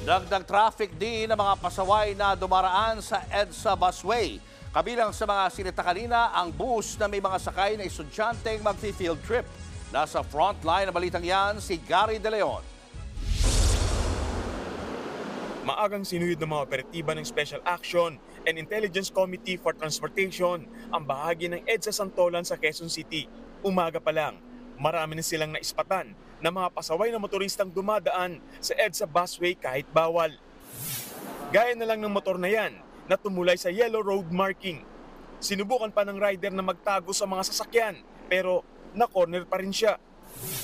Dagdag traffic din ng mga pasaway na dumaraan sa EDSA busway. Kabilang sa mga sinita kanina ang bus na may mga sakay na estudyanteng magfi-field trip. Nasa frontline na balitang yan si Gary De Leon. Maagang sinuhid ng mga operatiba ng Special Action and Intelligence Committee for Transportation ang bahagi ng EDSA Santolan sa Quezon City. Umaga pa lang, marami na silang naispatan na mga pasaway na motoristang dumadaan sa EDSA busway kahit bawal. Gaya na lang ng motor na yan na tumulay sa yellow road marking. Sinubukan pa ng rider na magtago sa mga sasakyan pero na-corner pa rin siya.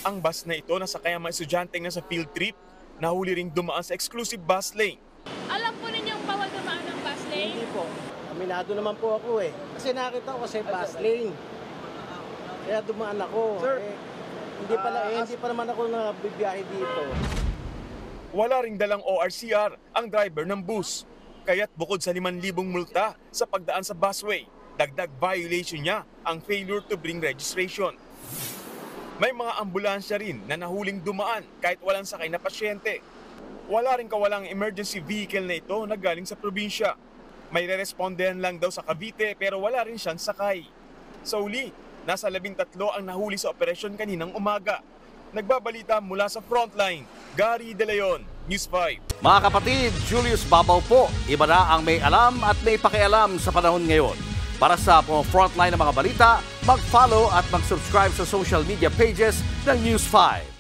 Ang bus na ito nasakay ang mga estudyanteng nasa field trip, nahuli ring dumaan sa exclusive bus lane. Alam po ninyong bawal dumaan ng bus lane? Hindi po. Aminado naman po ako eh. Kasi nakita ko kasi bus lane. Kaya dumaan ako. Sir, hindi pa naman ako nabibiyahe dito. Wala ring dalang ORCR ang driver ng bus. Kaya't bukod sa 5,000 multa sa pagdaan sa busway, dagdag violation niya ang failure to bring registration. May mga ambulansya rin na nahuling dumaan kahit walang sakay na pasyente. Wala rin kawalang emergency vehicle na ito na galing sa probinsya. May re-respondehan lang daw sa Cavite pero wala rin siyang sakay. Sa uli, nasa 13 ang nahuli sa operasyon kaninang umaga. Nagbabalita mula sa frontline, Gary De Leon, News 5. Mga kapatid, Julius Babaw po. Iba na ang may alam at may pakialam sa panahon ngayon. Para sa frontline ng mga balita, mag-follow at mag-subscribe sa social media pages ng News 5.